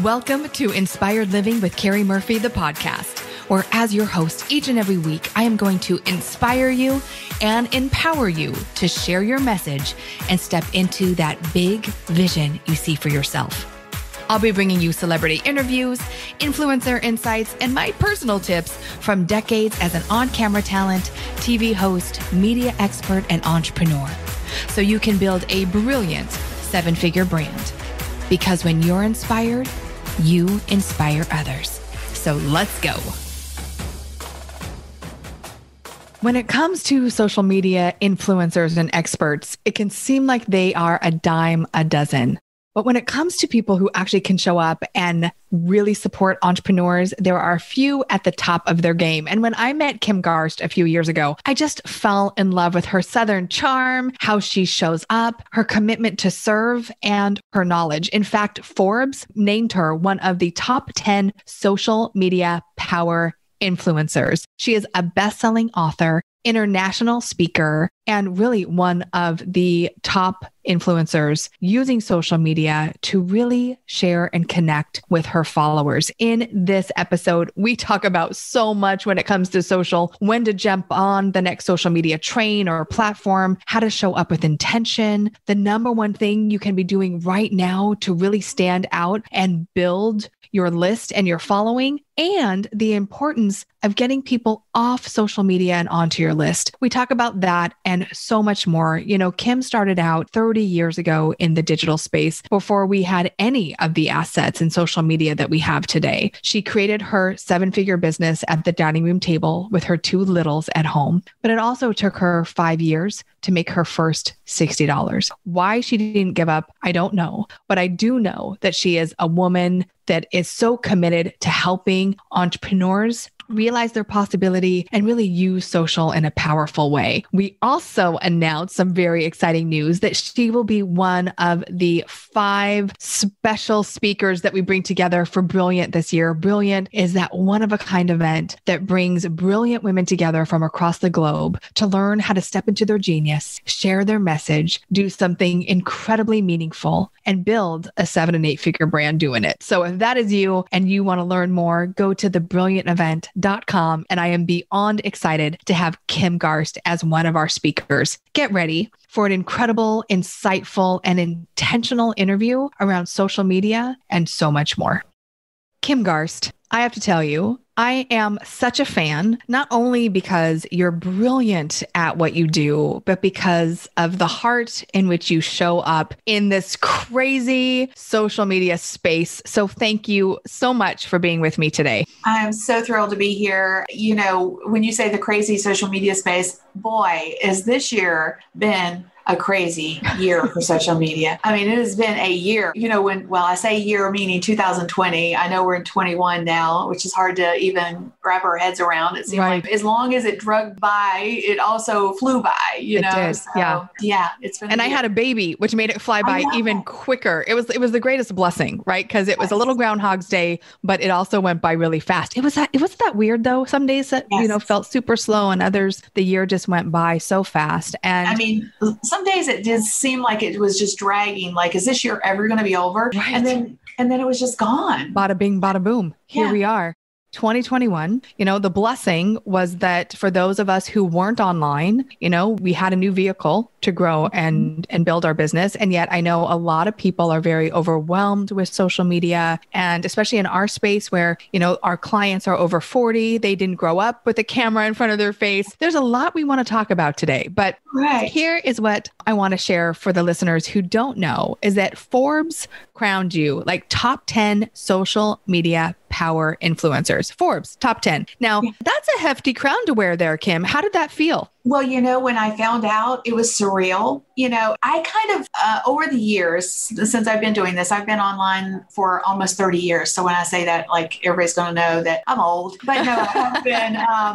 Welcome to Inspired Living with Keri Murphy, the podcast, where as your host each and every week, I am going to inspire you and empower you to share your message and step into that big vision you see for yourself. I'll be bringing you celebrity interviews, influencer insights, and my personal tips from decades as an on-camera talent, TV host, media expert, and entrepreneur, so you can build a brilliant seven-figure brand. Because when you're inspired, you inspire others. So let's go. When it comes to social media influencers and experts, it can seem like they are a dime a dozen. But when it comes to people who actually can show up and really support entrepreneurs, there are a few at the top of their game. And when I met Kim Garst a few years ago, I just fell in love with her Southern charm, how she shows up, her commitment to serve, and her knowledge. In fact, Forbes named her one of the top 10 social media power influencers. She is a best-selling author, international speaker, and really one of the top influencers using social media to really share and connect with her followers. In this episode, we talk about so much when it comes to social, when to jump on the next social media train or platform, how to show up with intention, the number one thing you can be doing right now to really stand out and build your list and your following, and the importance of getting people off social media and onto your list. We talk about that and so much more. You know, Kim started out 30 years ago in the digital space before we had any of the assets in social media that we have today. She created her seven-figure business at the dining room table with her two littles at home, but it also took her 5 years to make her first $60. Why she didn't give up, I don't know, but I do know that she is a woman that is so committed to helping entrepreneurs realize their possibility and really use social in a powerful way. We also announced some very exciting news that she will be one of the 5 special speakers that we bring together for Brilliant this year. Brilliant is that one-of-a-kind event that brings brilliant women together from across the globe to learn how to step into their genius, share their message, do something incredibly meaningful, and build a 7- and 8-figure brand doing it. So if that is you and you want to learn more, go to thebrilliantevent.com, and I am beyond excited to have Kim Garst as one of our speakers. Get ready for an incredible, insightful, and intentional interview around social media and so much more. Kim Garst, I have to tell you, I am such a fan, not only because you're brilliant at what you do, but because of the heart in which you show up in this crazy social media space. So thank you so much for being with me today. I'm so thrilled to be here. You know, when you say the crazy social media space, boy, has this year been a crazy year for social media. I mean, it has been a year, you know, I say year, meaning 2020, I know we're in 21 now, which is hard to even wrap our heads around. It seemed like as long as it dragged by, it also flew by, you know? Did. So, yeah. It's been I had a baby, which made it fly by even quicker. It was the greatest blessing, right? Because it was a little Groundhog's Day, but it also went by really fast. It was that weird though. Some days that, felt super slow, and others, the year just went by so fast. And I mean, some days it did seem like it was just dragging. Like, is this year ever going to be over? Right. And then it was just gone. Bada bing, bada boom. Here we are. 2021, the blessing was that for those of us who weren't online, we had a new vehicle to grow and build our business. And yet I know a lot of people are very overwhelmed with social media, and especially in our space where, our clients are over 40, they didn't grow up with a camera in front of their face. There's a lot we want to talk about today, but here is what I want to share for the listeners who don't know is that Forbes crowned you like top 10 social media power influencers. Forbes, top 10. Now, that's a hefty crown to wear there, Kim. How did that feel? Well, when I found out, it was surreal. I kind of, over the years, since I've been doing this, I've been online for almost 30 years. So when I say that, like, everybody's going to know that I'm old. But no,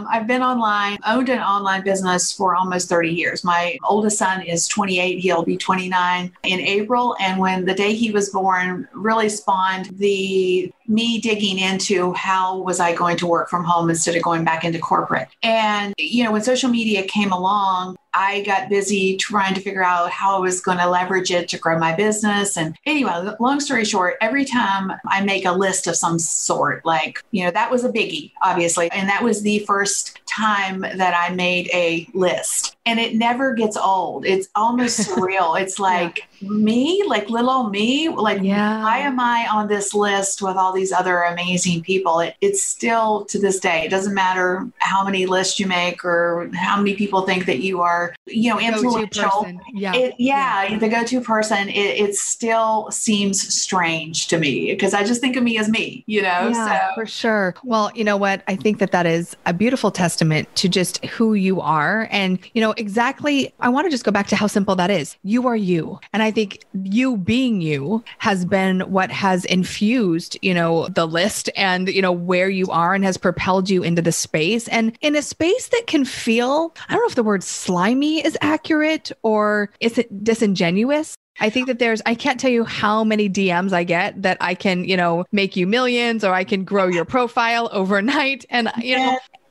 I've been online, owned an online business for almost 30 years. My oldest son is 28. He'll be 29 in April. And when the day he was born really spawned me digging into how was I going to work from home instead of going back into corporate. And, when social media came along, I got busy trying to figure out how I was going to leverage it to grow my business. And anyway, long story short, every time I make a list of some sort, like, that was a biggie, obviously. And that was the first time that I made a list. And it never gets old. It's almost surreal. It's like me, like little old me, like why am I on this list with all these other amazing people? It's still to this day. It doesn't matter how many lists you make or how many people think that you are, influential. The go-to person. It still seems strange to me because I just think of me as me, Yeah, for sure. Well, you know what? I think that is a beautiful testament to just who you are. And, exactly, I want to just go back to how simple that is. You are you. And I think you being you has been what has infused, the list and, where you are and has propelled you into the space. And in a space that can feel, I don't know if the word slimy is accurate or is it disingenuous? I think that I can't tell you how many DMs I get that I can, make you millions or I can grow your profile overnight. And,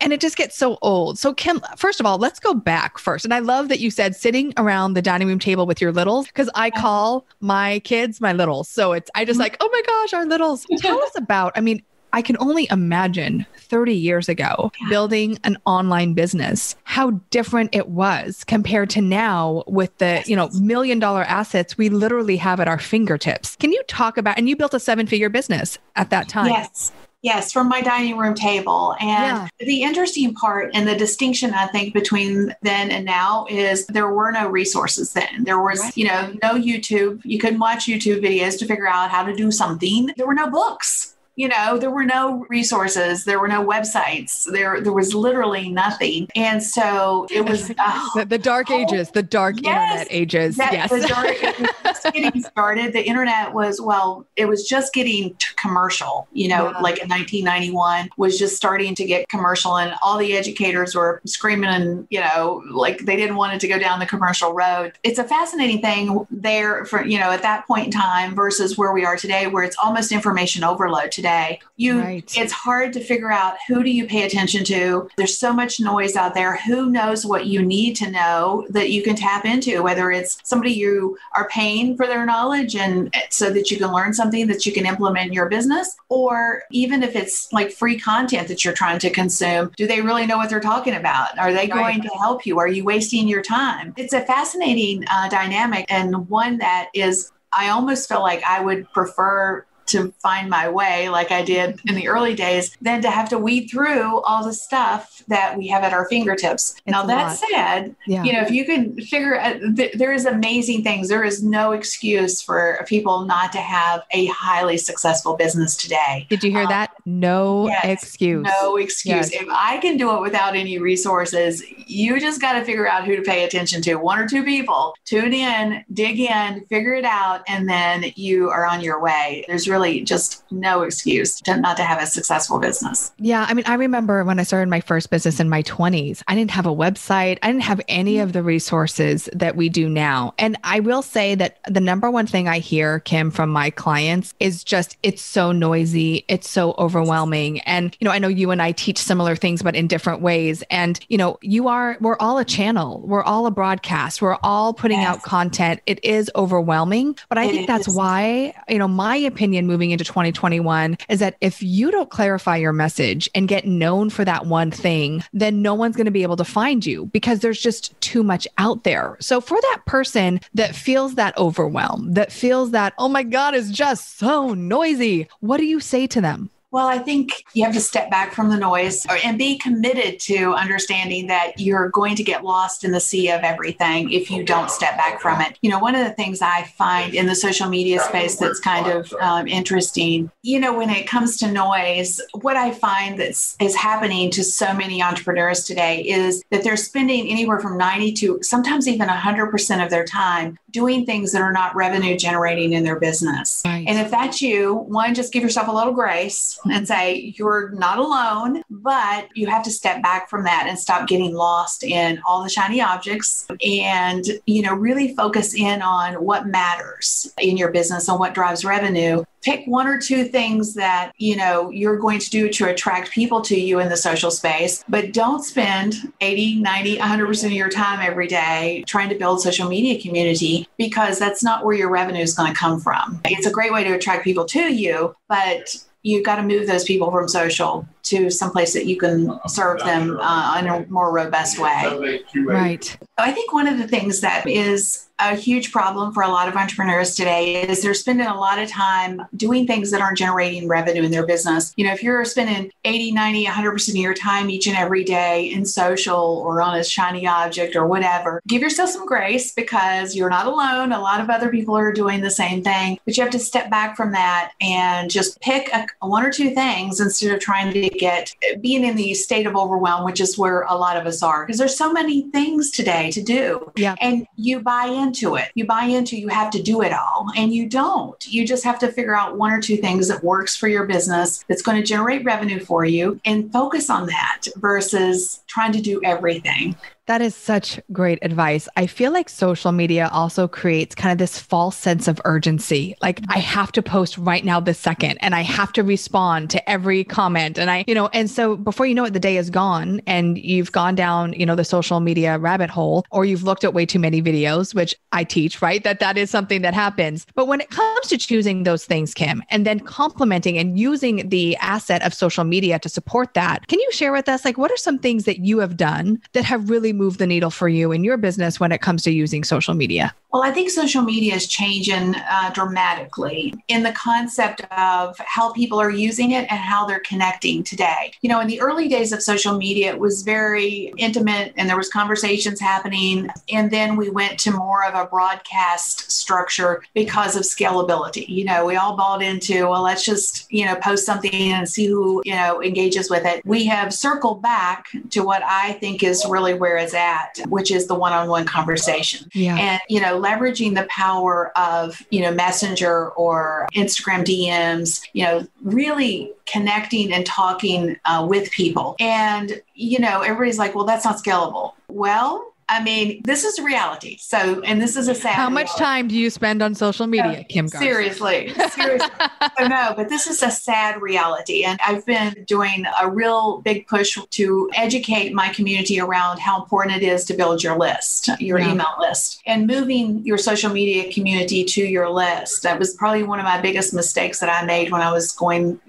and it just gets so old. So Kim, first of all, let's go back first. And I love that you said sitting around the dining room table with your littles, because I call my kids my littles. So I just like, oh my gosh, our littles. Tell us about, I can only imagine 30 years ago building an online business, how different it was compared to now with the, $1 million assets we literally have at our fingertips. Can you talk about, and you built a 7-figure business at that time? Yes, from my dining room table. And the interesting part and the distinction, I think, between then and now is there were no resources then. There was, no YouTube. You couldn't watch YouTube videos to figure out how to do something. There were no books. There were no resources. There were no websites. There was literally nothing. And so it was the dark ages, the dark internet ages. Yes. It was just getting started. The internet was, it was just getting commercial, like in 1991 was just starting to get commercial and all the educators were screaming and, like they didn't want it to go down the commercial road. It's a fascinating thing there for, at that point in time versus where we are today, where it's almost information overload today. It's hard to figure out who do you pay attention to. There's so much noise out there. Who knows what you need to know that you can tap into, whether it's somebody you are paying for their knowledge and so that you can learn something that you can implement in your business, or even if it's like free content that you're trying to consume, do they really know what they're talking about? Are they going to help you? Are you wasting your time? It's a fascinating dynamic and one that is, I almost feel like I would prefer to find my way like I did in the early days than to have to weed through all the stuff that we have at our fingertips. Now that said, if you can figure out, there is amazing things. There is no excuse for people not to have a highly successful business today. Did you hear that? No excuse. No excuse. Yes. If I can do it without any resources, you just got to figure out who to pay attention to. 1 or 2 people, tune in, dig in, figure it out, and then you are on your way. There's really just no excuse not to have a successful business. Yeah. I remember when I started my first business in my 20s, I didn't have a website. I didn't have any of the resources that we do now. And I will say that the number one thing I hear, Kim, from my clients is just, it's so noisy. It's so overwhelming. And, I know you and I teach similar things, but in different ways. And, we're all a channel. We're all a broadcast. We're all putting out content. It is overwhelming, but I think that's why, my opinion moving into 2021 is that if you don't clarify your message and get known for that one thing, then no one's going to be able to find you because there's just too much out there. So for that person that feels that overwhelm, that feels that, oh my God, it's just so noisy, what do you say to them? Well, I think you have to step back from the noise and be committed to understanding that you're going to get lost in the sea of everything if you don't step back from it. One of the things I find in the social media space that's kind of interesting, when it comes to noise, what I find is happening to so many entrepreneurs today is that they're spending anywhere from 90 to sometimes even 100% of their time doing things that are not revenue generating in their business. Right. And if that's you, one, just give yourself a little grace. voice and say, you're not alone, but you have to step back from that and stop getting lost in all the shiny objects and, really focus in on what matters in your business and what drives revenue. Pick one or two things that, you're going to do to attract people to you in the social space, but don't spend 80, 90, 100% of your time every day trying to build social media community, because that's not where your revenue is going to come from. It's a great way to attract people to you, but you've got to move those people from social to someplace that you can serve them in a more robust way. Right. I think one of the things that is a huge problem for a lot of entrepreneurs today is they're spending a lot of time doing things that aren't generating revenue in their business. If you're spending 80, 90, 100% of your time each and every day in social or on a shiny object or whatever, give yourself some grace, because you're not alone. A lot of other people are doing the same thing, but you have to step back from that and just pick one or two things instead of trying to being in the state of overwhelm, which is where a lot of us are, because there's so many things today to do. Yeah. And you buy into it. You buy into you have to do it all, and you don't. You just have to figure out one or two things that works for your business, that's going to generate revenue for you, and focus on that versus trying to do everything. That is such great advice. I feel like social media also creates kind of this false sense of urgency. Like, I have to post right now this second, and I have to respond to every comment. And and so before you know it, the day is gone and you've gone down, the social media rabbit hole, or you've looked at way too many videos, which I teach, right? That is something that happens. But when it comes to choosing those things, Kim, and then complementing and using the asset of social media to support that, can you share with us, what are some things that you have done that have really moved the needle for you in your business when it comes to using social media? Well, I think social media is changing dramatically in the concept of how people are using it and how they're connecting today. In the early days of social media, it was very intimate and there was conversations happening. And then we went to more of a broadcast structure because of scalability. We all bought into, well, let's just, post something and see who, engages with it. We have circled back to what I think is really where it's at, which is the one-on-one conversation. Yeah. And, leveraging the power of, Messenger or Instagram DMs, really connecting and talking with people. And, everybody's like, well, that's not scalable. Well, this is reality. So, and this is a sad How much time do you spend on social media, Kim Garst? Seriously. No, but this is a sad reality. And I've been doing a real big push to educate my community around how important it is to build your list, your email list, and moving your social media community to your list. That was probably one of my biggest mistakes that I made when I was going,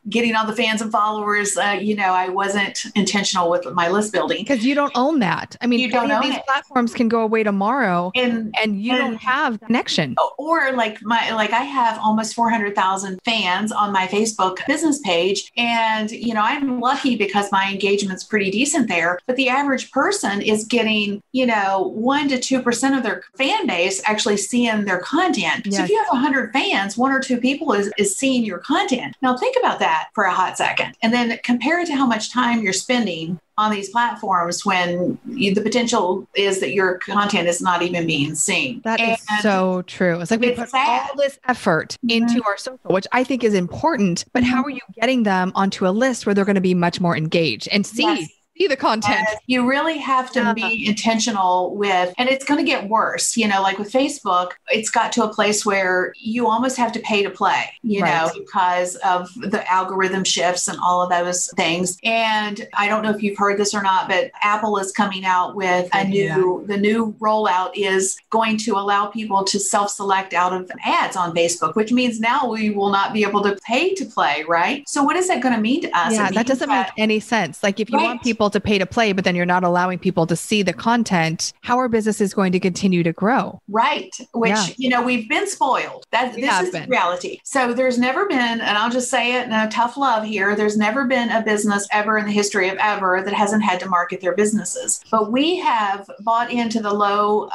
getting all the fans and followers. I wasn't intentional with my list building. Because you don't own that. You don't own these platforms can go away tomorrow and you don't have connection. Or I have almost 400,000 fans on my Facebook business page. And, I'm lucky because my engagement's pretty decent there. But the average person is getting, 1% to 2% of their fan base actually seeing their content. Yes. So if you have 100 fans, 1 or 2 people is seeing your content. Now think about that for a hot second. And then compare it to how much time you're spending on these platforms when the potential is that your content is not even being seen. That is so true. It's like we put all this effort into our social, which I think is important, but how are you getting them onto a list where they're going to be much more engaged and see the content? You really have to be intentional with, and it's going to get worse. Like with Facebook, it's got to a place where you almost have to pay to play, because of the algorithm shifts and all of those things. And I don't know if you've heard this or not, but Apple is coming out with the new rollout is going to allow people to self-select out of ads on Facebook, which means now we will not be able to pay to play, right? So what is that going to mean to us? Yeah, that doesn't make any sense. Like if you want people to pay to play, but then you're not allowing people to see the content, how are businesses going to continue to grow? Right. Which, we've been spoiled. This is the reality. So there's never been, and I'll just say it, tough love here, there's never been a business ever in the history of ever that hasn't had to market their businesses. But we have bought into the low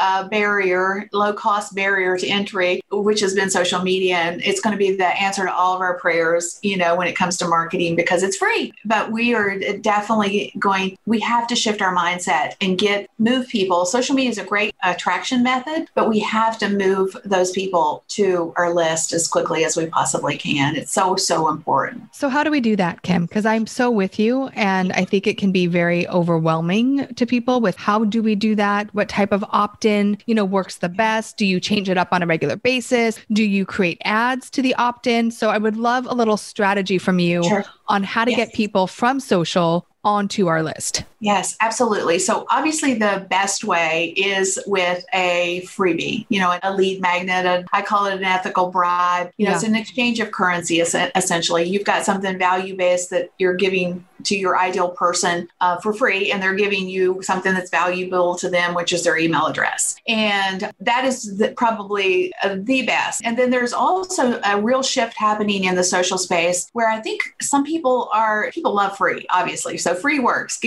cost barrier to entry, which has been social media. And it's going to be the answer to all of our prayers, when it comes to marketing, because it's free. But we are definitely going we have to shift our mindset and move people. Social media is a great attraction method, but we have to move those people to our list as quickly as we possibly can. It's so, so important. So how do we do that, Kim? Because I'm so with you. And I think it can be very overwhelming to people with how do we do that? What type of opt-in, works the best? Do you change it up on a regular basis? Do you create ads to the opt-in? So I would love a little strategy from you on how to get people from social onto our list. Yes, absolutely. So obviously the best way is with a freebie, a lead magnet. I call it an ethical bribe. It's an exchange of currency, essentially. You've got something value-based that you're giving to your ideal person for free, and they're giving you something that's valuable to them, which is their email address. And that is probably the best. And then there's also a real shift happening in the social space where I think people love free, obviously. So free works,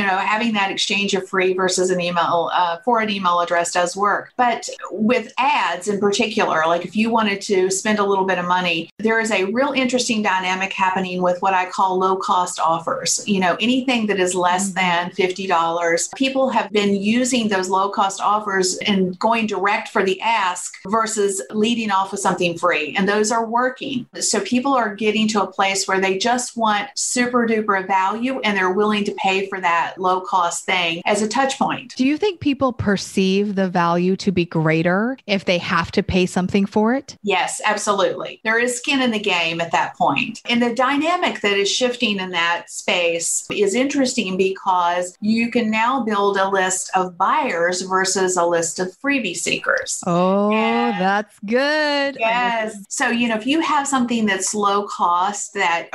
having that exchange of free versus an email for an email address does work. But with ads in particular, like if you wanted to spend a little bit of money, there is a real interesting dynamic happening with what I call low cost offers. Anything that is less than $50. People have been using those low cost offers and going direct for the ask versus leading off with something free. And those are working. So people are getting to a place where they just want super duper value and they're willing to pay for that low cost thing as a touch point. Do you think people perceive the value to be greater if they have to pay something for it? Yes, absolutely. There is skin in the game at that point. And the dynamic that is shifting in that space is interesting because you can now build a list of buyers versus a list of freebie seekers. Oh, that's good. Yes. So, if you have something that's low cost that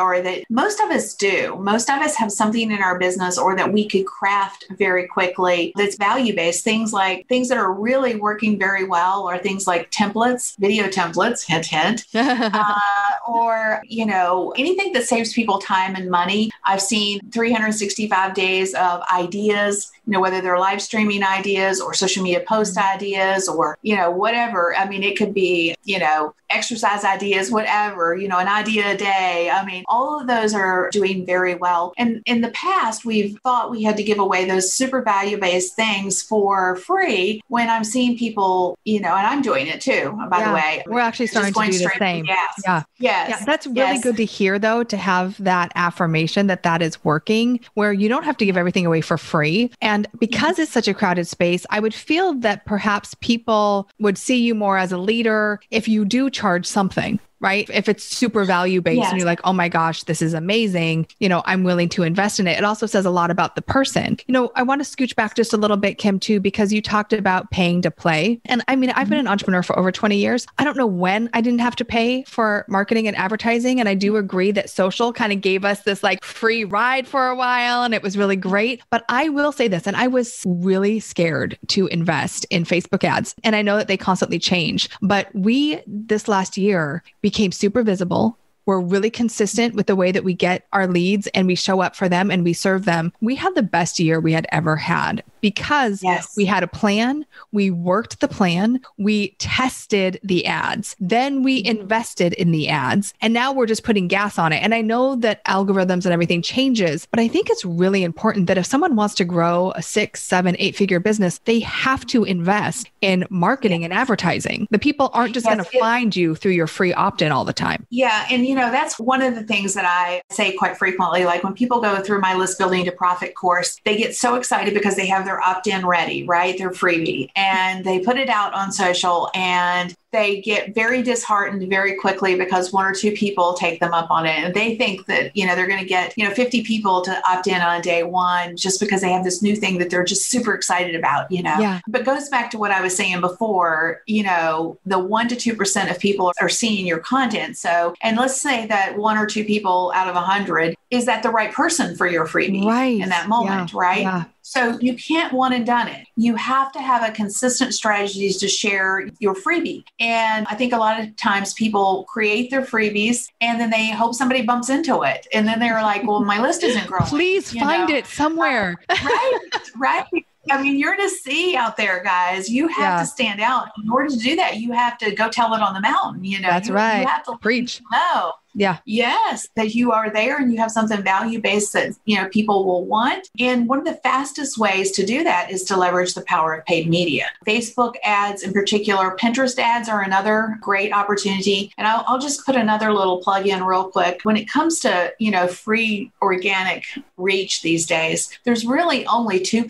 most of us do, most of us have something in our business or that we could craft very quickly that's value-based. Things that are really working very well are things like templates, video templates, hint, hint, or, anything that saves people time and money. I've seen 365 days of ideas, whether they're live streaming ideas or social media post ideas or, whatever. I mean, it could be, exercise ideas, whatever, an idea a day. I mean, all of those are doing very well. And in the past, we've thought we had to give away those super value-based things for free when I'm seeing people, and I'm doing it too, by the way. We're actually starting to do the same. Yes. Yeah. That's really good to hear, though, to have that affirmation that is working, where you don't have to give everything away for free. And because it's such a crowded space, I would feel that perhaps people would see you more as a leader if you do charge something. Right? If it's super value-based and you're like, oh my gosh, this is amazing. I'm willing to invest in it. It also says a lot about the person. I want to scooch back just a little bit, Kim, too, because you talked about paying to play. And I mean, I've been an entrepreneur for over 20 years. I don't know when I didn't have to pay for marketing and advertising. And I do agree that social kind of gave us this free ride for a while and it was really great. But I will say this, and I was really scared to invest in Facebook ads. And I know that they constantly change, but this last year, became super visible. We're really consistent with the way that we get our leads and we show up for them and we serve them. We had the best year we had ever had because we had a plan. We worked the plan. We tested the ads. Then we invested in the ads. And now we're just putting gas on it. And I know that algorithms and everything changes, but I think it's really important that if someone wants to grow a 6, 7, 8-figure business, they have to invest in marketing and advertising. The people aren't just going to find you through your free opt-in all the time. Yeah. And that's one of the things that I say quite frequently. Like when people go through my list building to profit course, they get so excited because they have their opt-in ready, right? Their freebie, and they put it out on social and they get very disheartened very quickly because 1 or 2 people take them up on it. And they think that, they're going to get, 50 people to opt in on day one just because they have this new thing that they're just super excited about, But it goes back to what I was saying before, the 1 to 2% of people are seeing your content. So, and let's say that 1 or 2 people out of 100, is that the right person for your freebie in that moment, right? Yeah. So you can't one and done it. You have to have a consistent strategies to share your freebie. And I think a lot of times people create their freebies and then they hope somebody bumps into it. And then they're like, well, my list isn't growing. Please find it somewhere. Right. I mean, you're to see out there, guys. You have to stand out. In order to do that, you have to go tell it on the mountain. That's right. You have to preach. No. Yeah. Yes, that you are there and you have something value-based that, people will want. And one of the fastest ways to do that is to leverage the power of paid media. Facebook ads in particular, Pinterest ads are another great opportunity. And I'll just put another little plug in real quick. When it comes to, free organic reach these days, there's really only two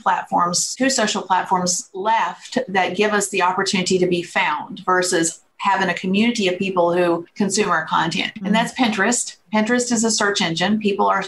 social platforms left that give us the opportunity to be found versus having a community of people who consume our content. And that's Pinterest. Pinterest is a search engine. People are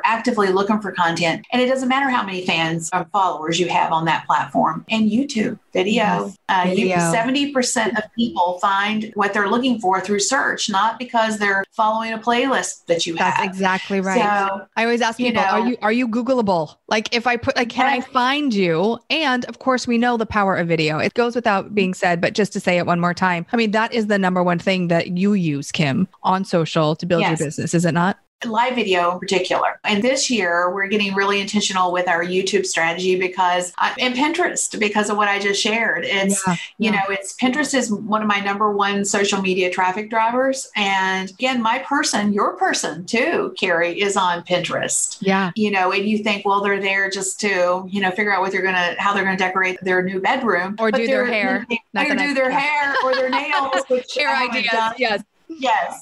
actively looking for content. And it doesn't matter how many fans or followers you have on that platform. And YouTube, video. 70% of people find what they're looking for through search, not because they're following a playlist that you have. That's exactly right. So, I always ask people, are you Googleable? Like if I put, can I find you? And of course, we know the power of video. It goes without being said, but just to say it one more time, I mean, that is the number one thing that you use, Kim, on social to build your business, is it not? Live video in particular. And this year, we're getting really intentional with our YouTube strategy and Pinterest, because of what I just shared. It's Pinterest is one of my number one social media traffic drivers. And again, your person too, Keri, is on Pinterest. Yeah. And you think, well, they're there just to, figure out how they're going to decorate their new bedroom. Or do their hair. Do their hair or their nails. Hair ideas, yes.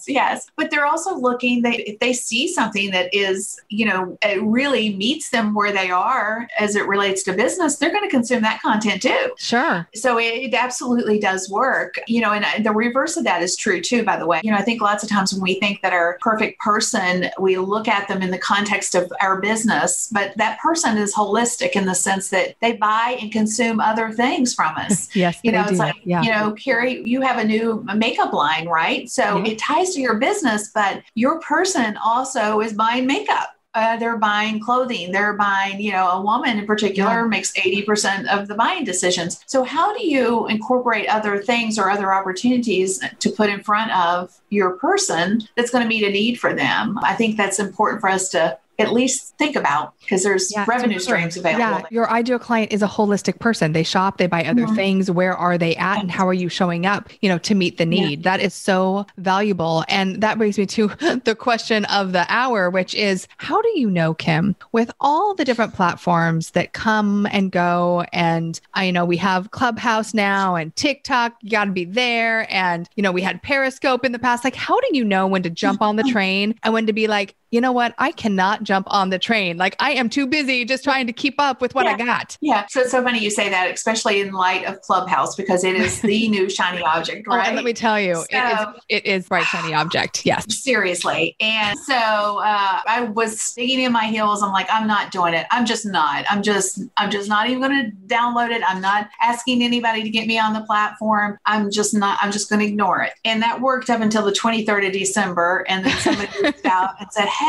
Yes. But they're also looking that if they see something that is, it really meets them where they are as it relates to business, they're going to consume that content too. Sure. So it absolutely does work, and the reverse of that is true too, by the way. I think lots of times when we think that our perfect person, we look at them in the context of our business, but that person is holistic in the sense that they buy and consume other things from us. Yes. It's like, Keri, you have a new makeup line, right? So it ties to your business, but your person also is buying makeup. They're buying clothing. They're buying, a woman in particular makes 80% of the buying decisions. So how do you incorporate other things or other opportunities to put in front of your person that's going to meet a need for them? I think that's important for us to at least think about, because there's revenue streams available. Yeah, your ideal client is a holistic person. They shop, they buy other things. Where are they at and how are you showing up, to meet the need? That is so valuable. And that brings me to the question of the hour, which is, how do you know, Kim, with all the different platforms that come and go, and I know we have Clubhouse now and TikTok, you got to be there. And, we had Periscope in the past. Like, how do you know when to jump on the train and when to be like, you know what? I cannot jump on the train. Like, I am too busy just trying to keep up with what I got. Yeah. So it's so funny you say that, especially in light of Clubhouse, because it is the new shiny object, right? And let me tell you, it is bright shiny object. Yes. Seriously. And so I was digging in my heels. I'm like, I'm not doing it. I'm just not even going to download it. I'm not asking anybody to get me on the platform. I'm just going to ignore it. And that worked up until the 23rd of December. And then somebody reached out and said, hey,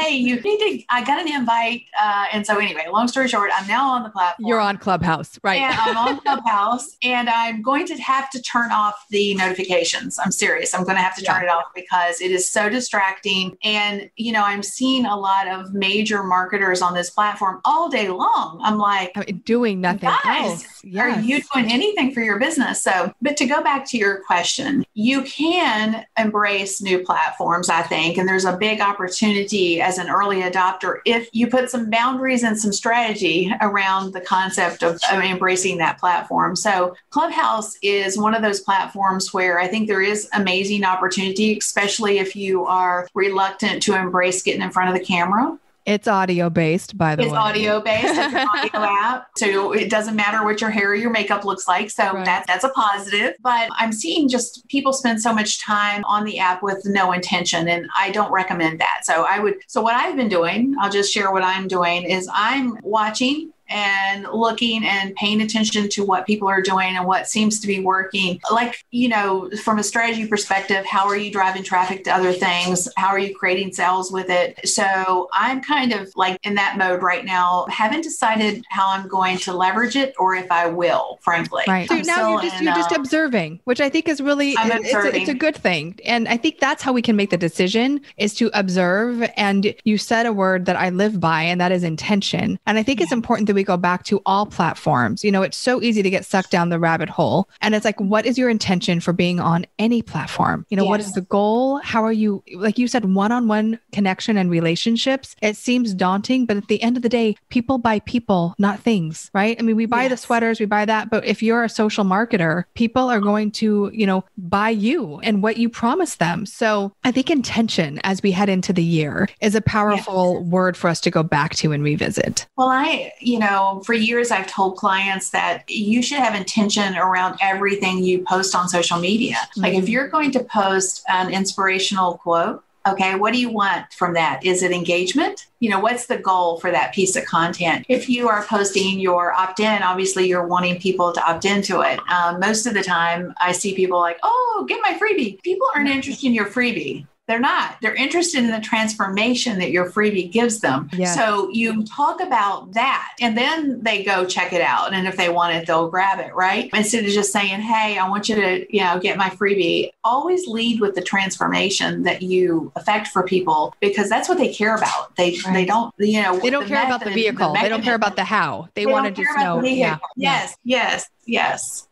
I got an invite. And so anyway, long story short, I'm now on the platform. You're on Clubhouse, right? And I'm on Clubhouse, and I'm going to have to turn off the notifications. I'm serious. I'm going to have to turn it off because it is so distracting. And, I'm seeing a lot of major marketers on this platform all day long. I'm like, doing nothing else. Yes. Are you doing anything for your business? So, but to go back to your question, you can embrace new platforms, I think, and there's a big opportunity as an early adopter if you put some boundaries and some strategy around the concept of embracing that platform. So Clubhouse is one of those platforms where I think there is amazing opportunity, especially if you are reluctant to embrace getting in front of the camera. It's audio based, by the way. It's audio based. It's an audio app. So it doesn't matter what your hair or your makeup looks like. So that's a positive. But I'm seeing just people spend so much time on the app with no intention. And I don't recommend that. So what I've been doing, I'll just share what I'm doing, is I'm watching and looking and paying attention to what people are doing and what seems to be working. Like, from a strategy perspective, how are you driving traffic to other things? How are you creating sales with it? So I'm kind of like in that mode right now. Haven't decided how I'm going to leverage it or if I will, frankly. Right. So now you're just observing, which I think is really, it's a good thing. And I think that's how we can make the decision, is to observe. And you said a word that I live by, and that is intention. And I think it's important that we go back to all platforms. It's so easy to get sucked down the rabbit hole. And it's like, what is your intention for being on any platform? What is the goal? How are you, like you said, one-on-one connection and relationships? It seems daunting, but at the end of the day, people buy people, not things, right? I mean, we buy the sweaters, we buy that, but if you're a social marketer, people are going to, buy you and what you promise them. So I think intention as we head into the year is a powerful word for us to go back to and revisit. Well, for years, I've told clients that you should have intention around everything you post on social media. Like if you're going to post an inspirational quote, okay, what do you want from that? Is it engagement? What's the goal for that piece of content? If you are posting your opt-in, obviously you're wanting people to opt into it. Most of the time I see people like, oh, get my freebie. People aren't interested in your freebie. They're not. They're interested in the transformation that your freebie gives them. Yes. So you talk about that and then they go check it out. And if they want it, they'll grab it, right? Instead of just saying, hey, I want you to, get my freebie. Always lead with the transformation that you affect for people because that's what they care about. They don't, they don't care about the vehicle. They don't care about the how. They want to just know. Yes.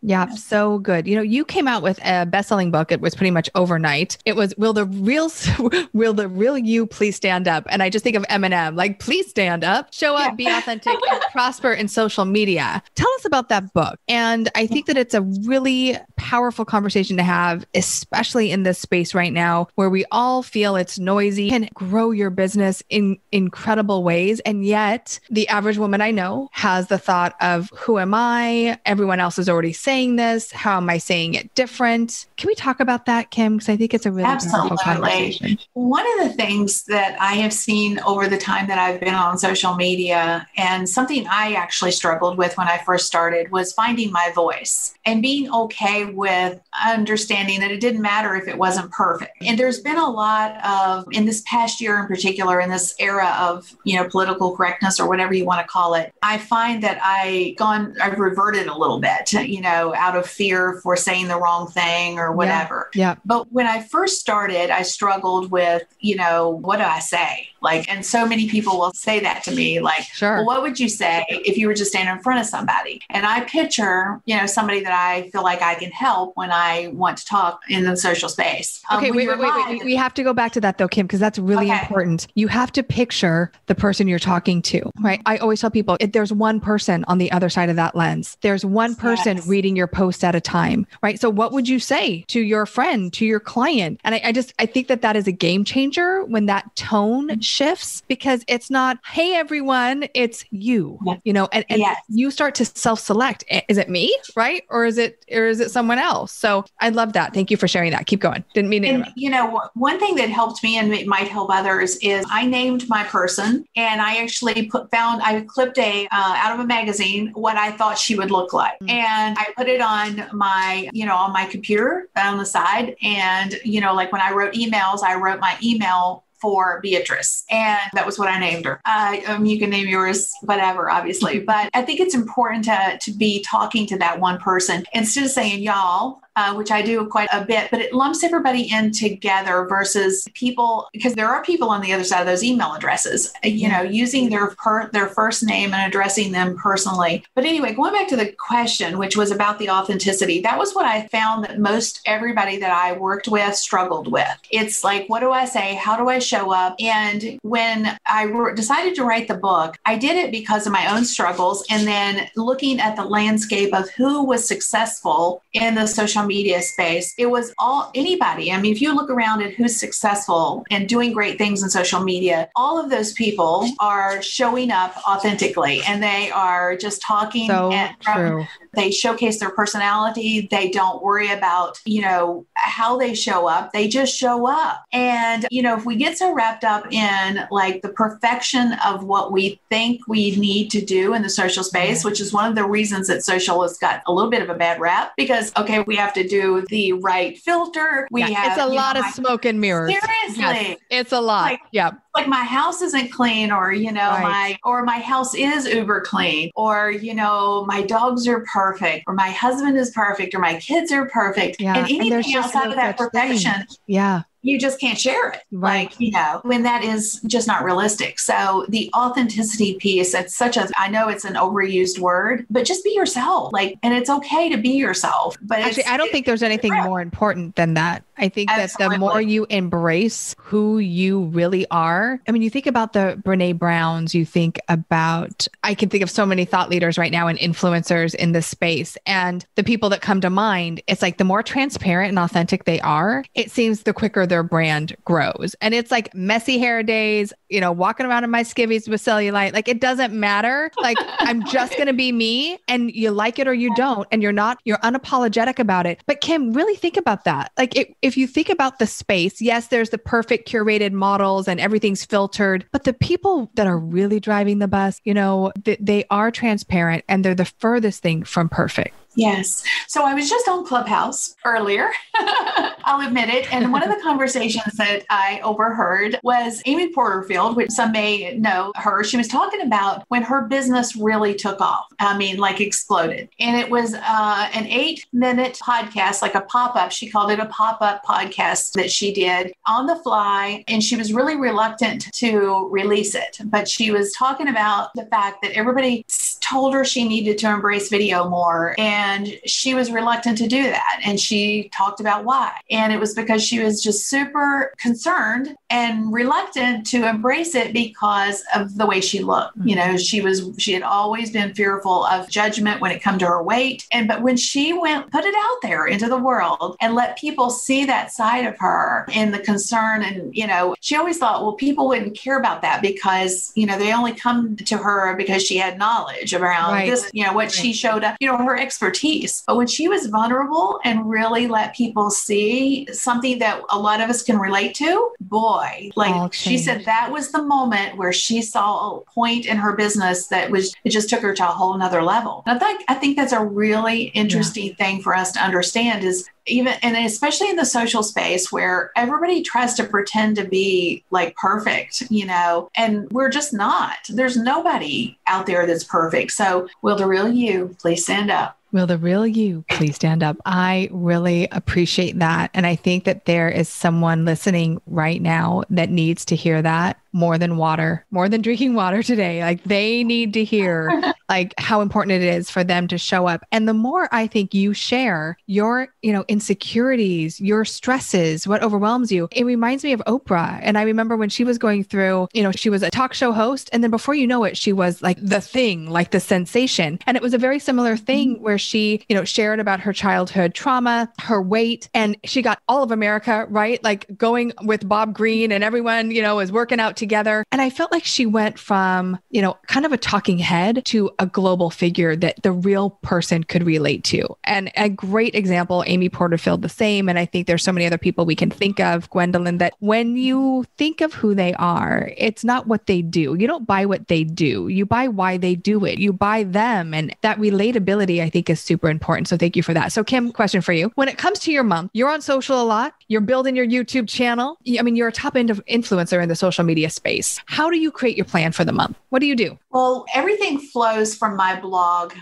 Yeah. So good. You came out with a best-selling book. It was pretty much overnight. It was, will the real you please stand up? And I just think of Eminem, like, please stand up, show up, be authentic, and prosper in social media. Tell us about that book. And I think that it's a really powerful conversation to have, especially in this space right now where we all feel it's noisy and grow your business in incredible ways. And yet the average woman I know has the thought of, who am I? Everyone else is already saying this. How am I saying it different? Can we talk about that, Kim? Because I think it's a really powerful conversation. One of the things that I have seen over the time that I've been on social media, and something I actually struggled with when I first started, was finding my voice and being okay with understanding that it didn't matter if it wasn't perfect. And there's been a lot of, in this past year in particular, in this era of, political correctness or whatever you want to call it, I find that I've reverted a little bit, out of fear for saying the wrong thing or whatever. Yeah. But when I first started, I struggled with, what do I say? And so many people will say that to me, sure. Well, what would you say if you were just standing in front of somebody? And I picture, somebody that I feel like I can help when I want to talk in the social space. Okay, wait. We have to go back to that though, Kim, because that's really important. You have to picture the person you're talking to, right? I always tell people, if there's one person on the other side of that lens, there's one person reading your post at a time, right? So what would you say to your friend, to your client? And I think that is a game changer when that tone shifts, because it's not, hey, everyone, it's you, and you start to self-select. Is it me? Right. Or is it someone else? So I love that. Thank you for sharing that. Keep going. Didn't mean to interrupt. One thing that helped me and it might help others is I named my person, and I actually I clipped out of a magazine what I thought she would look like. And I put it on my computer on the side. And, when I wrote emails, I wrote my email for Beatrice. And that was what I named her. You can name yours, whatever, obviously. But I think it's important to be talking to that one person instead of saying y'all, which I do quite a bit, but it lumps everybody in together versus people, because there are people on the other side of those email addresses, using their first name and addressing them personally. But anyway, going back to the question, which was about the authenticity, that was what I found that most everybody that I worked with struggled with. It's like, what do I say? How do I show up? And when I decided to write the book, I did it because of my own struggles, and then looking at the landscape of who was successful in the social media space. It was anybody. I mean, if you look around at who's successful and doing great things in social media, all of those people are showing up authentically, and they are just talking. True. They showcase their personality. They don't worry about, how they show up. They just show up. And, if we get so wrapped up in the perfection of what we think we need to do in the social space, which is one of the reasons that social has got a little bit of a bad rap, because, we have to do the right filter. It's a lot of smoke and mirrors. Seriously. Yes, it's a lot. My house isn't clean, or, my house is uber clean, or, my dogs are perfect, or my husband is perfect, or my kids are perfect. Yeah. And anything outside of that perfection. Yeah. you just can't share it. Right. Like, when that is just not realistic. So the authenticity piece, I know it's an overused word, but just be yourself. Like, and it's okay to be yourself. But actually, I don't think there's anything more important than that. I think that the more you embrace who you really are, I mean, you think about the Brene Browns, I can think of so many thought leaders right now and influencers in this space. And the people that come to mind, it's like the more transparent and authentic they are, it seems the quicker their brand grows. And it's like messy hair days, walking around in my skivvies with cellulite, like it doesn't matter. Like I'm just going to be me, and you like it or you don't. And you're unapologetic about it. But Kim, really think about that. Like if you think about the space, yes, there's the perfect curated models and everything's filtered, but the people that are really driving the bus, they are transparent and they're the furthest thing from perfect. Yes. So I was just on Clubhouse earlier, I'll admit it. And one of the conversations that I overheard was Amy Porterfield, which some may know her. She was talking about when her business really took off. I mean, like exploded. And it was an 8-minute podcast, like a pop-up. She called it a pop-up podcast that she did on the fly. And she was really reluctant to release it. But she was talking about the fact that everybody told her she needed to embrace video more. And she was reluctant to do that. And she talked about why. And it was because she was just super concerned and reluctant to embrace it because of the way she looked. She had always been fearful of judgment when it come to her weight. But when she put it out there into the world and let people see that side of her and the concern, and, she always thought, well, people wouldn't care about that because, they only come to her because she had knowledge around this, what she showed up, her expertise. But when she was vulnerable and really let people see something that a lot of us can relate to, boy, like she said, that was the moment where she saw a point in her business it just took her to a whole nother level. And I think that's a really interesting thing for us to understand is and especially in the social space where everybody tries to pretend to be like perfect, and we're just not. There's nobody out there that's perfect. So will the real you please stand up? Will the real you please stand up? I really appreciate that. And I think that there is someone listening right now that needs to hear that more than drinking water today. Like they need to hear like how important it is for them to show up. And the more I think you share your, insecurities, your stresses, what overwhelms you, it reminds me of Oprah. And I remember when she was going through, she was a talk show host. And then before you know it, she was like the thing, like the sensation. And it was a very similar thing where she, shared about her childhood trauma, her weight, and she got all of America, right? Like going with Bob Greene and everyone, was working out together. And I felt like she went from, kind of a talking head to a global figure that the real person could relate to. And a great example, Amy Porterfield, the same. And I think there's so many other people we can think of, Gwendolyn, that when you think of who they are, it's not what they do. You don't buy what they do. You buy why they do it. You buy them. And that relatability, I think, is super important. So thank you for that. So Kim, question for you. When it comes to your month, you're on social a lot. You're building your YouTube channel. I mean, you're a top end of influencer in the social media space. How do you create your plan for the month? What do you do? Well, everything flows from my blog,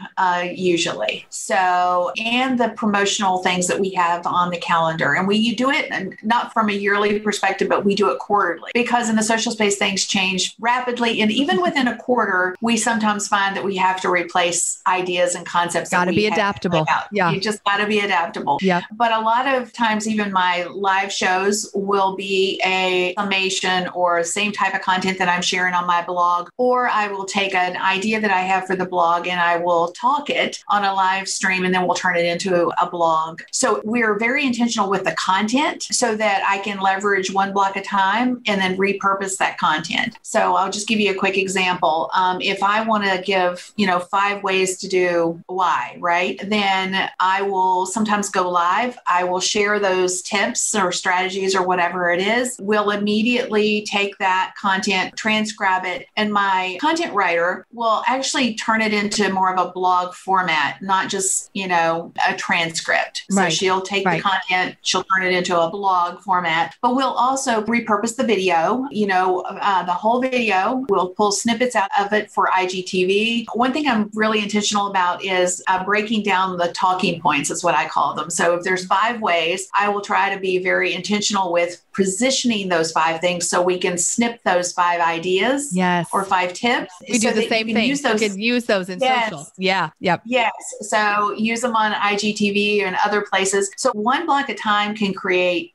usually. So, and the promotional things that we have on the calendar. And we do it not from a yearly perspective, but we do it quarterly because in the social space, things change rapidly. And even within a quarter, we sometimes find that we have to replace ideas and concepts. Got to be adaptable. Yeah. You just got to be adaptable. Yeah. But a lot of times, even my live shows will be a summation or same type of content that I'm sharing on my blog, or I will take an idea that I have for the blog and I will talk it on a live stream and then we'll turn it into a blog. So we're very intentional with the content so that I can leverage one block at a time and then repurpose that content. So I'll just give you a quick example. If I want to give, 5 ways to do Y, right? Then I will sometimes go live. I will share those tips or strategies or whatever it is. We'll immediately take that that content, transcribe it, and my content writer will actually turn it into more of a blog format, not just, a transcript. So she'll take the content, she'll turn it into a blog format, but we'll also repurpose the video, the whole video. We'll pull snippets out of it for IGTV. One thing I'm really intentional about is breaking down the talking points, is what I call them. So if there's 5 ways, I will try to be very intentional with positioning those 5 things so we can snip those 5 ideas or 5 tips. We do the same thing. You can use those in social. Yeah. Yep. Yes. So use them on IGTV and other places. So one block of time can create,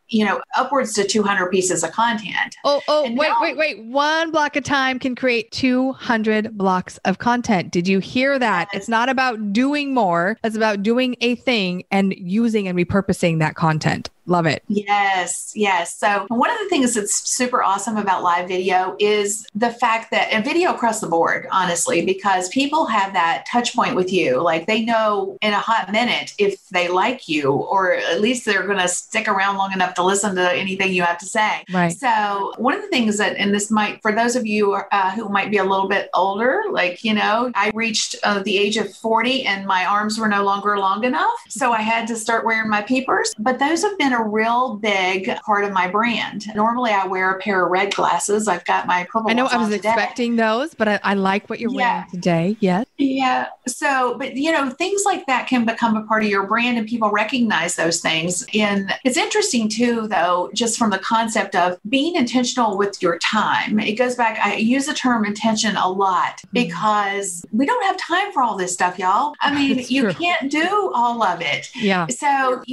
upwards to 200 pieces of content. Wait. One block of time can create 200 blocks of content. Did you hear that? Yes. It's not about doing more. It's about doing a thing and using and repurposing that content. Love it. Yes. So one of the things that's super awesome about live video is the fact that, and video across the board, honestly, because people have that touch point with you. Like they know in a hot minute if they like you, or at least they're going to stick around long enough to listen to anything you have to say. Right. So one of the things that, and this might, for those of you who might be a little bit older, I reached the age of 40 and my arms were no longer long enough. So I had to start wearing my peepers, but those have been a real big part of my brand. Normally I wear a pair of red glasses. I've got my purple ones. I know I was today. Expecting those, but I like what you're wearing today. Yes. Yeah. So, but things like that can become a part of your brand and people recognize those things. And it's interesting too, though, just from the concept of being intentional with your time. It goes back, I use the term intention a lot because we don't have time for all this stuff, y'all. I mean, you can't do all of it. Yeah. So,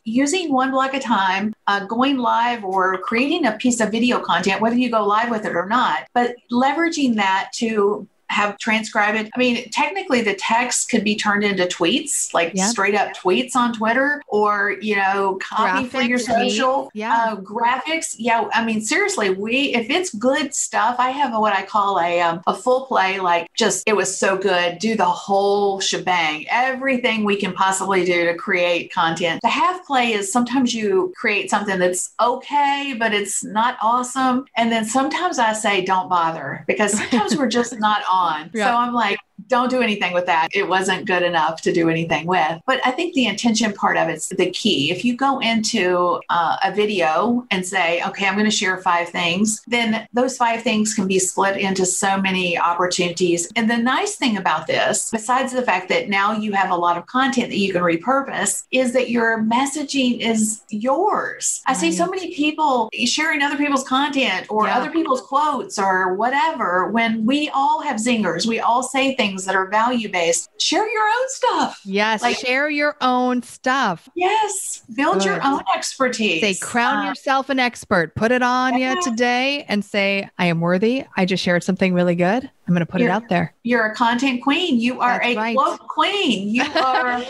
using one block of time, going live or creating a piece of video content, whether you go live with it or not, but leveraging that to have transcribed it. I mean, technically the text could be turned into tweets, straight up tweets on Twitter, or, copy for your social graphics. Yeah. I mean, seriously, if it's good stuff, I have what I call a full play, it was so good. Do the whole shebang, everything we can possibly do to create content. The half play is sometimes you create something that's okay, but it's not awesome. And then sometimes I say, don't bother, because sometimes we're just not on. So I'm like, don't do anything with that. It wasn't good enough to do anything with. But I think the intention part of it's the key. If you go into a video and say, okay, I'm going to share 5 things, then those 5 things can be split into so many opportunities. And the nice thing about this, besides the fact that now you have a lot of content that you can repurpose, is that your messaging is yours. I see so many people sharing other people's content or other people's quotes or whatever, when we all have zingers. We all say things that are value-based. Share your own stuff. Yes. Share your own stuff. Yes. Build your own expertise. Say, crown yourself an expert. Put it on you today and say, I am worthy. I just shared something really good. I'm going to put it out there. You're a content queen. You are quote queen. You are,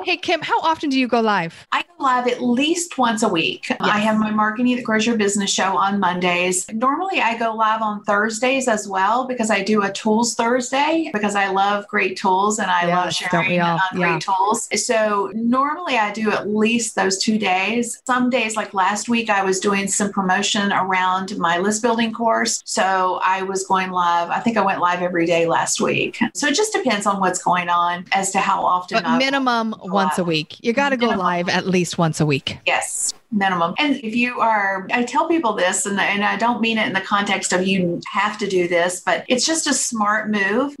Hey, Kim, how often do you go live? I go live at least once a week. Yes. I have my Marketing That Grows Your Business show on Mondays. Normally I go live on Thursdays as well, because I do a Tools Thursday, because I love great tools and I love sharing great tools. So normally I do at least those 2 days. Some days, like last week, I was doing some promotion around my list building course. So I was going live. I think I went live every day last week. So it just depends on what's going on as to how often. But minimum once a week. You got to go live at least once a week. Yes. Minimum. And if you are, I tell people this, and I don't mean it in the context of you have to do this, but it's just a smart move.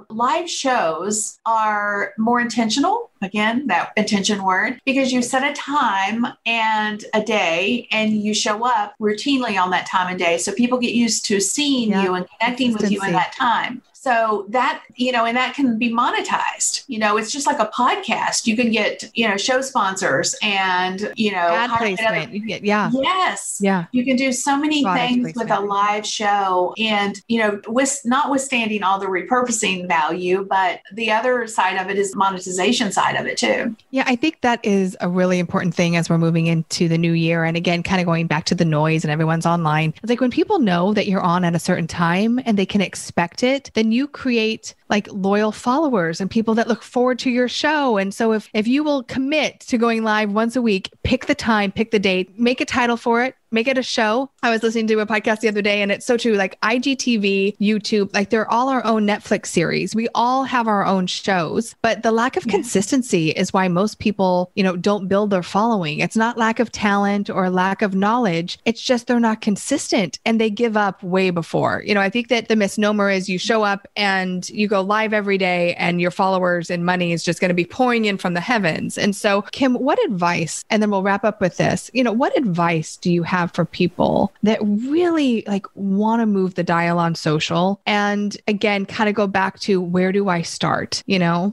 Live shows are more intentional. Again, that intention word, because you set a time and a day and you show up routinely on that time and day. So people get used to seeing you and connecting with you in that time. So that, and that can be monetized. It's just like a podcast. You can get, show sponsors and, ad placement. Yes. Yeah. You can do so many things with a live show, and, notwithstanding all the repurposing value, but the other side of it is monetization side of it too. Yeah. I think that is a really important thing as we're moving into the new year. And again, kind of going back to the noise and everyone's online. It's like when people know that you're on at a certain time and they can expect it, then you create loyal followers and people that look forward to your show. And so if you will commit to going live once a week, pick the time, pick the date, make a title for it, Make it a show. I was listening to a podcast the other day, and it's so true. Like IGTV, YouTube, like they're all our own Netflix series. We all have our own shows, but the lack of consistency is why most people, don't build their following. It's not lack of talent or lack of knowledge. It's just they're not consistent and they give up way before. I think that the misnomer is you show up and you go live every day and your followers and money is just going to be pouring in from the heavens. And so, Kim, what advice, and then we'll wrap up with this, what advice do you have for people that really want to move the dial on social? And again, kind of go back to where do I start?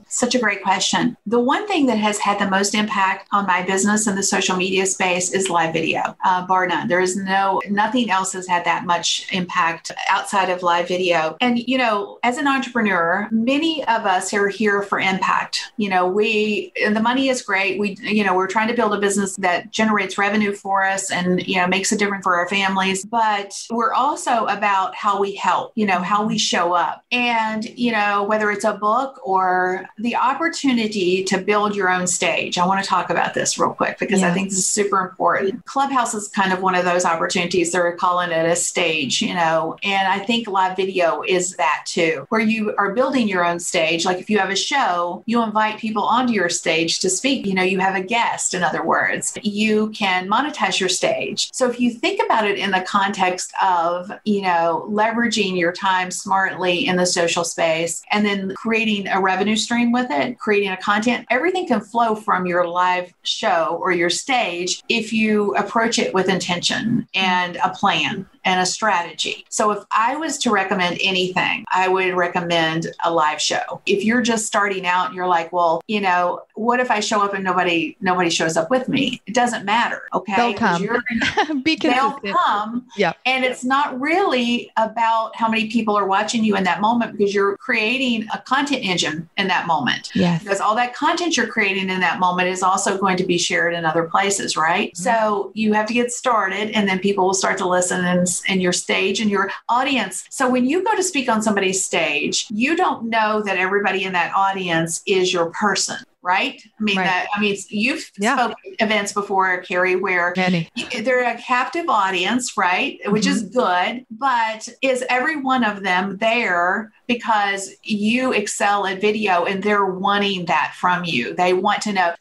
Such a great question. The one thing that has had the most impact on my business in the social media space is live video, bar none. There is nothing else has had that much impact outside of live video. And, as an entrepreneur, many of us are here for impact. The money is great. We're trying to build a business that generates revenue for us and, makes a difference for our families. But we're also about how we help, how we show up. And, whether it's a book or the opportunity to build your own stage. I want to talk about this real quick because I think this is super important. Clubhouse is kind of one of those opportunities. They're calling it a stage, and I think live video is that too, where you are building your own stage. Like if you have a show, you invite people onto your stage to speak. You have a guest, in other words. You can monetize your stage. So if you think about it in the context of, leveraging your time smartly in the social space and then creating a revenue stream with it, creating a content, everything can flow from your live show or your stage if you approach it with intention and a plan and a strategy. So if I was to recommend anything, I would recommend a live show. If you're just starting out and you're like, well, what if I show up and nobody shows up with me? It doesn't matter. Okay. They'll come. They'll come. Yeah. And it's not really about how many people are watching you in that moment because you're creating a content engine in that moment. Yes. Because all that content you're creating in that moment is also going to be shared in other places, right? Mm-hmm. So you have to get started and then people will start to listen and your stage and your audience. So when you go to speak on somebody's stage, you don't know that everybody in that audience is your person. Right? You've spoken events before, Keri, where they're a captive audience, right? Which is good, but is every one of them there because you excel at video and they're wanting that from you? They want to know.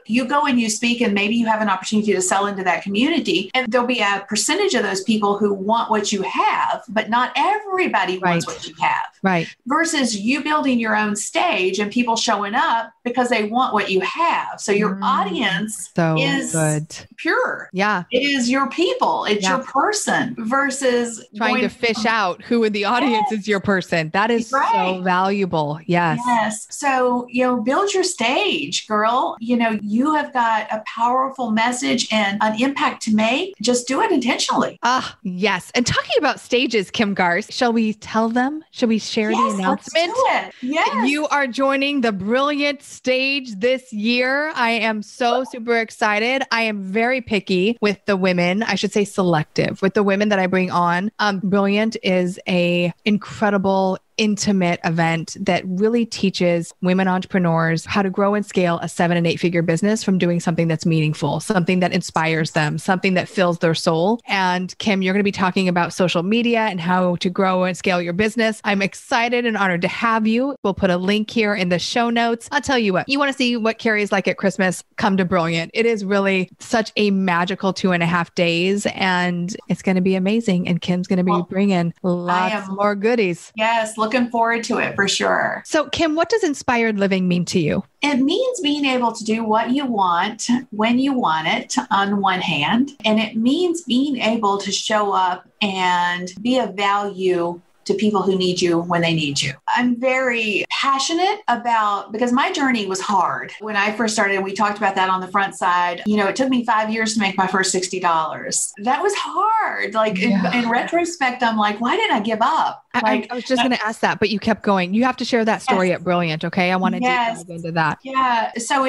You go and you speak and maybe you have an opportunity to sell into that community and there'll be a percentage of those people who want what you have, but not everybody wants what you have. Right. Versus you building your own stage and people showing up because they want what you have. So your audience is pure. Yeah. It is your people. It's your person versus trying to fish out who in the audience is your person. That is so valuable. Yes. Yes. So, build your stage, girl. You have got a powerful message and an impact to make. Just do it intentionally. Yes. And talking about stages, Kim Garst, shall we tell them? Shall we share the announcement? Let's do it. Yes. You are joining the Brilliant Stage this year. I am so super excited. I am very picky with the women. I should say selective with the women that I bring on. Brilliant is a incredible intimate event that really teaches women entrepreneurs how to grow and scale a 7 and 8 figure business from doing something that's meaningful, something that inspires them, something that fills their soul. And Kim, you're going to be talking about social media and how to grow and scale your business. I'm excited and honored to have you. We'll put a link here in the show notes. I'll tell you what, you want to see what Keri is like at Christmas, come to Brilliant. It is really such a magical 2.5 days and it's going to be amazing. And Kim's going to be bringing lots more goodies. Yes. Looking forward to it for sure. So Kim, what does inspired living mean to you? It means being able to do what you want when you want it on one hand. And it means being able to show up and be of value to people who need you when they need you. I'm very passionate about, because my journey was hard. When I first started, we talked about that on the front side. It took me 5 years to make my first $60. That was hard. In retrospect, I'm like, why did I give up? I was just going to ask that, but you kept going. You have to share that story at Brilliant. Okay. I want to dive into that. Yeah. So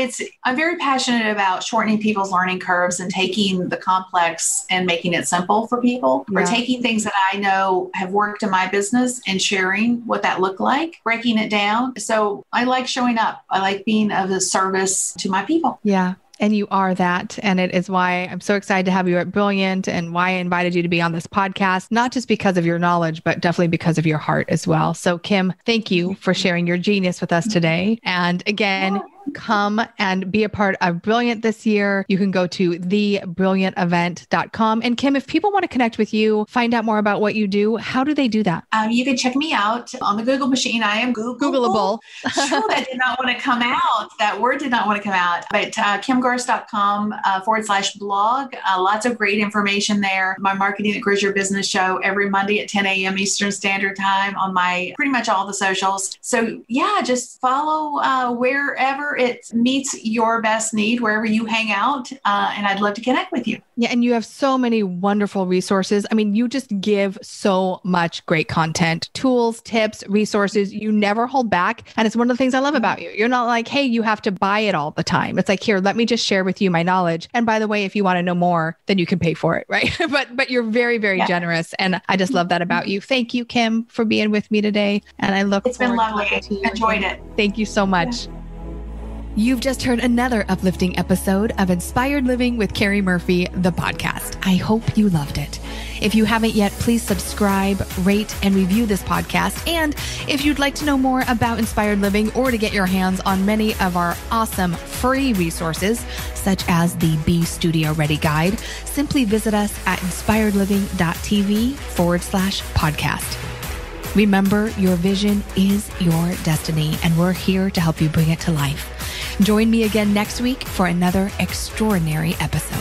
I'm very passionate about shortening people's learning curves and taking the complex and making it simple for people, or taking things that I know have worked in my business and sharing what that looked like, breaking it down. So I like showing up. I like being of a service to my people. Yeah. And you are that. And it is why I'm so excited to have you at Brilliant and why I invited you to be on this podcast, not just because of your knowledge, but definitely because of your heart as well. So Kim, thank you for sharing your genius with us today. And again, come and be a part of Brilliant this year. You can go to thebrilliantevent.com. And Kim, if people want to connect with you, find out more about what you do, how do they do that? You can check me out on the Google machine. I am Googleable. Sure, that did not want to come out. That word did not want to come out. But kimgarst.com/blog. Lots of great information there. My Marketing That Grows Your Business show every Monday at 10 a.m. Eastern Standard Time on my pretty much all the socials. So yeah, just follow wherever it meets your best need, wherever you hang out. And I'd love to connect with you. Yeah. And you have so many wonderful resources. I mean, you just give so much great content, tools, tips, resources. You never hold back. And it's one of the things I love about you. You're not like, hey, you have to buy it all the time. It's like, here, let me just share with you my knowledge. And by the way, if you want to know more, then you can pay for it. Right. but you're very, very generous. And I just love that about you. Thank you, Kim, for being with me today. And I look It's been lovely. Enjoyed it. Thank you so much. You've just heard another uplifting episode of Inspired Living with Keri Murphy, the podcast. I hope you loved it. If you haven't yet, please subscribe, rate, and review this podcast. And if you'd like to know more about Inspired Living or to get your hands on many of our awesome free resources, such as the Be Studio Ready Guide, simply visit us at inspiredliving.tv/podcast. Remember, your vision is your destiny, and we're here to help you bring it to life. Join me again next week for another extraordinary episode.